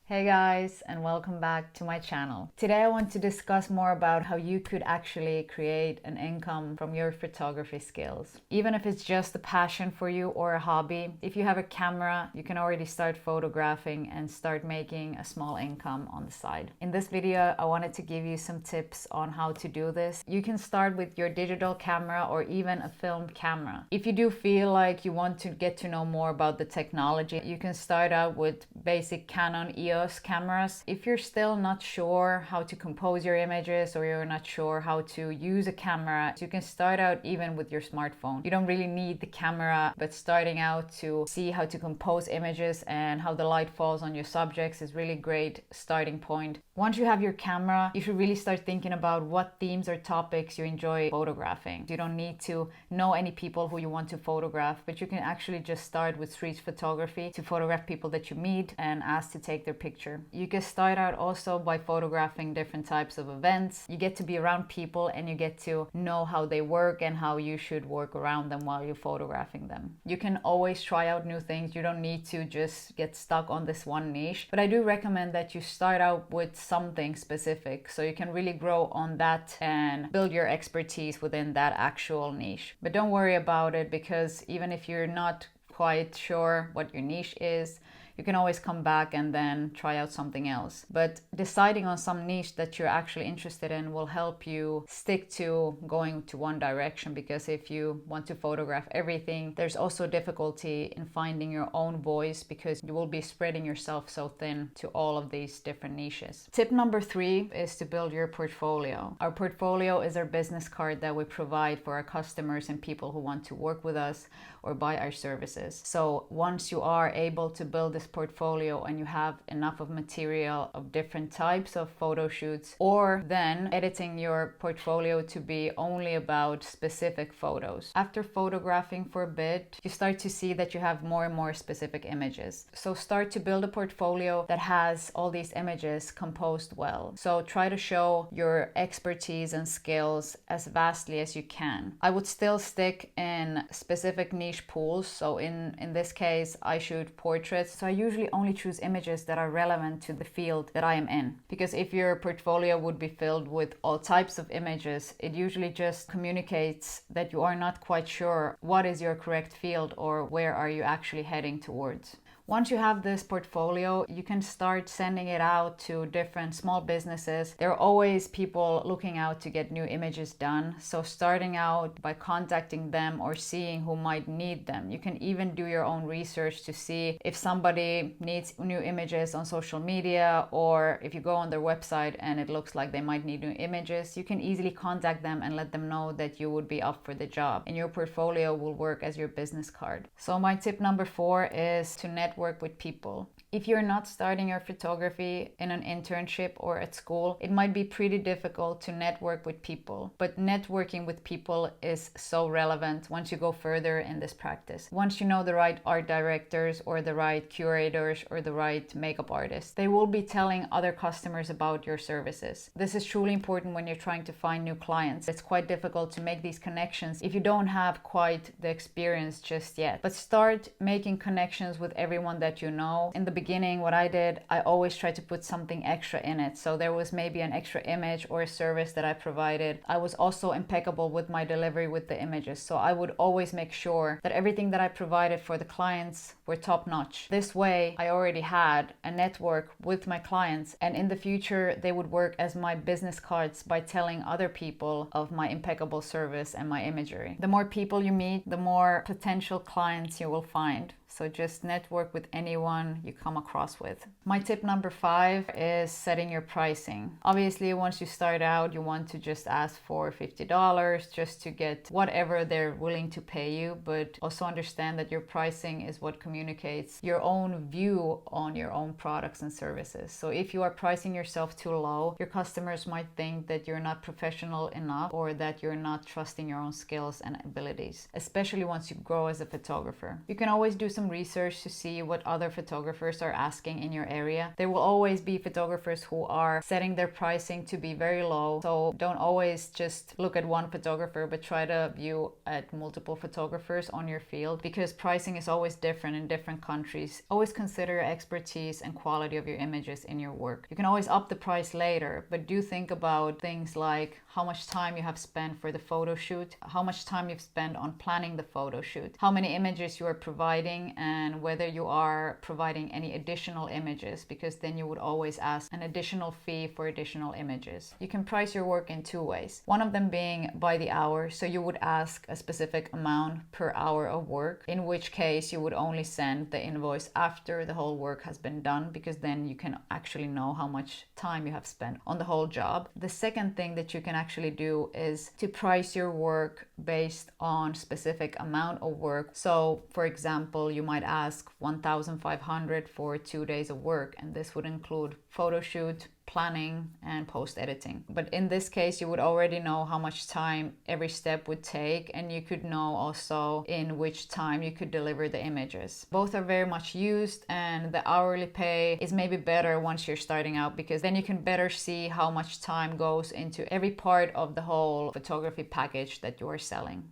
Hey guys, and welcome back to my channel. Today I want to discuss more about how you could actually create an income from your photography skills. Even if it's just a passion for you or a hobby, if you have a camera, you can already start photographing and start making a small income on the side. In this video, I wanted to give you some tips on how to do this. You can start with your digital camera or even a film camera. If you do feel like you want to get to know more about the technology, you can start out with basic Canon EOS cameras. If you're still not sure how to compose your images or you're not sure how to use a camera, you can start out even with your smartphone. You don't really need the camera, but starting out to see how to compose images and how the light falls on your subjects is really great starting point. Once you have your camera, you should really start thinking about what themes or topics you enjoy photographing. You don't need to know any people who you want to photograph, but you can actually just start with street photography to photograph people that you meet and ask to take their picture. You can start out also by photographing different types of events. You get to be around people and you get to know how they work and how you should work around them while you're photographing them. You can always try out new things. You don't need to just get stuck on this one niche, but I do recommend that you start out with something specific so you can really grow on that and build your expertise within that actual niche. But don't worry about it, because even if you're not quite sure what your niche is, you can always come back and then try out something else. But deciding on some niche that you're actually interested in will help you stick to going to one direction, because if you want to photograph everything, there's also difficulty in finding your own voice because you will be spreading yourself so thin to all of these different niches. Tip number 3 is to build your portfolio. Our portfolio is our business card that we provide for our customers and people who want to work with us or buy our services. So once you are able to build this portfolio and you have enough of material of different types of photo shoots, or then editing your portfolio to be only about specific photos. After photographing for a bit, you start to see that you have more and more specific images. So start to build a portfolio that has all these images composed well. So try to show your expertise and skills as vastly as you can. I would still stick in specific niche pools. So in this case, I shoot portraits. So I usually only choose images that are relevant to the field that I am in. Because if your portfolio would be filled with all types of images, it usually just communicates that you are not quite sure what is your correct field or where are you actually heading towards. Once you have this portfolio, you can start sending it out to different small businesses. There are always people looking out to get new images done. So starting out by contacting them or seeing who might need them. You can even do your own research to see if somebody needs new images on social media, or if you go on their website and it looks like they might need new images, you can easily contact them and let them know that you would be up for the job, and your portfolio will work as your business card. So my tip number 4 is to network with people. If you're not starting your photography in an internship or at school, it might be pretty difficult to network with people. But networking with people is so relevant once you go further in this practice. Once you know the right art directors or the right curators or the right makeup artists, they will be telling other customers about your services. This is truly important when you're trying to find new clients. It's quite difficult to make these connections if you don't have quite the experience just yet. But start making connections with everyone that you know. In the beginning, what I did, I always tried to put something extra in it. So there was maybe an extra image or a service that I provided. I was also impeccable with my delivery with the images. So I would always make sure that everything that I provided for the clients were top notch. This way, I already had a network with my clients, and in the future, they would work as my business cards by telling other people of my impeccable service and my imagery. The more people you meet, the more potential clients you will find. So just network with anyone you come across with. My tip number 5 is setting your pricing. Obviously, once you start out, you want to just ask for $50 just to get whatever they're willing to pay you, but also understand that your pricing is what communicates your own view on your own products and services. So if you are pricing yourself too low, your customers might think that you're not professional enough or that you're not trusting your own skills and abilities, especially once you grow as a photographer. You can always do some some research to see what other photographers are asking in your area. There will always be photographers who are setting their pricing to be very low, so don't always just look at one photographer, but try to view at multiple photographers on your field, because pricing is always different in different countries. Always consider expertise and quality of your images in your work. You can always up the price later, but do think about things like how much time you have spent for the photo shoot, how much time you've spent on planning the photo shoot, how many images you are providing, and whether you are providing any additional images, because then you would always ask an additional fee for additional images. You can price your work in two ways. One of them being by the hour, so you would ask a specific amount per hour of work, in which case you would only send the invoice after the whole work has been done, because then you can actually know how much time you have spent on the whole job. The second thing that you can actually do is to price your work based on specific amount of work. So for example, you might ask 1,500 for 2 days of work, and this would include photo shoot, planning, and post-editing. But in this case, you would already know how much time every step would take, and you could know also in which time you could deliver the images. Both are very much used, and the hourly pay is maybe better once you're starting out, because then you can better see how much time goes into every part of the whole photography package that you are selling.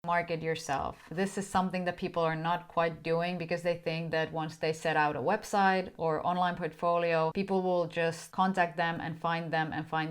Market yourself. This is something that people are not quite doing, because they think that once they set out a website or online portfolio, people will just contact them and find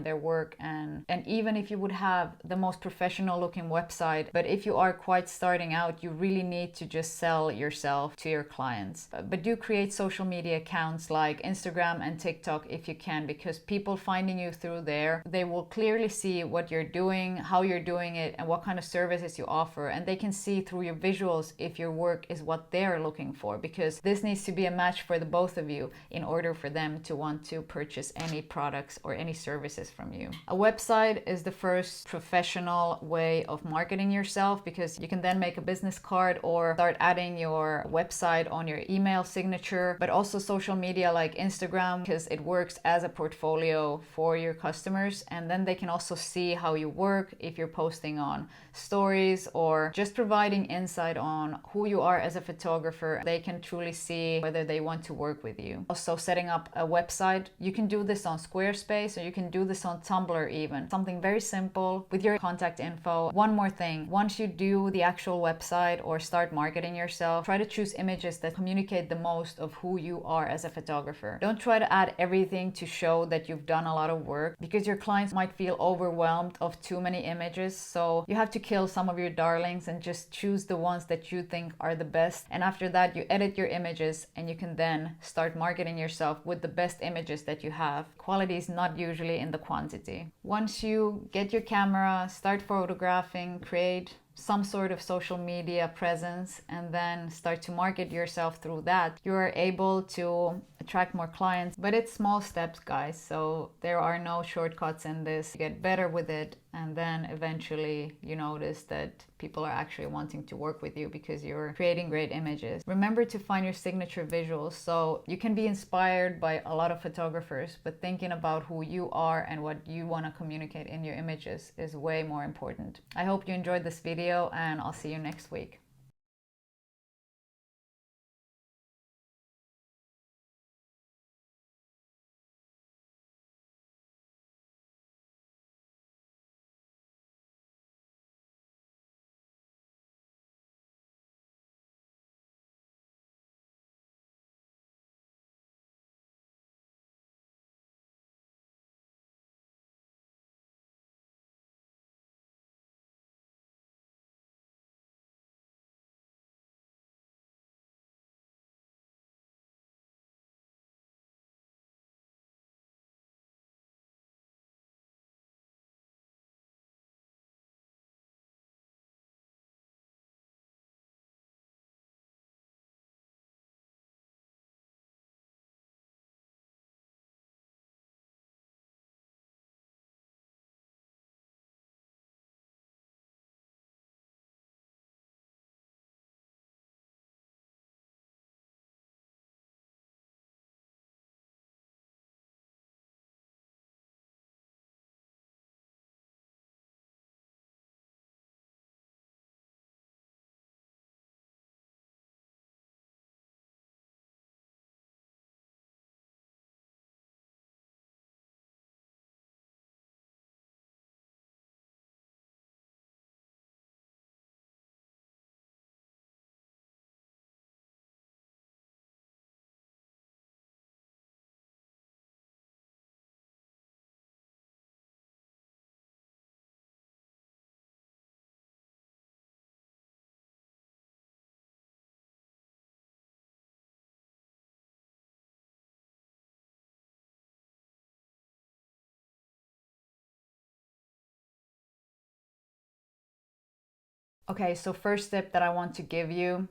their work. And even if you would have the most professional looking website, but if you are quite starting out, you really need to just sell yourself to your clients. But do create social media accounts like Instagram and TikTok if you can, because people finding you through there, they will clearly see what you're doing, how you're doing it, and what kind of services you offer. And they can see through your visuals if your work is what they're looking for, because this needs to be a match for the both of you in order for them to want to purchase any products or any services from you. A website is the first professional way of marketing yourself, because you can then make a business card or start adding your website on your email signature, but also social media like Instagram, because it works as a portfolio for your customers, and then they can also see how you work if you're posting on stories or just providing insight on who you are as a photographer. They can truly see whether they want to work with you. Also, setting up a website, you can do this on Squarespace, or you can do this on Tumblr even. Something very simple with your contact info. One more thing, once you do the actual website or start marketing yourself, try to choose images that communicate the most of who you are as a photographer. Don't try to add everything to show that you've done a lot of work, because your clients might feel overwhelmed of too many images. So you have to kill some of your darlings and just choose the ones that you think are the best. And after that, you edit your images, and you can then start marketing yourself with the best images that you have. Quality is not usually in the quantity. Once you get your camera, start photographing, create some sort of social media presence, and then start to market yourself through that, you are able to attract more clients. But it's small steps, guys, so there are no shortcuts in this. You get better with it, and then eventually you notice that people are actually wanting to work with you because you're creating great images. Remember to find your signature visuals, so you can be inspired by a lot of photographers, but thinking about who you are and what you want to communicate in your images is way more important. I hope you enjoyed this video, and I'll see you next week. Okay, so first tip that I want to give you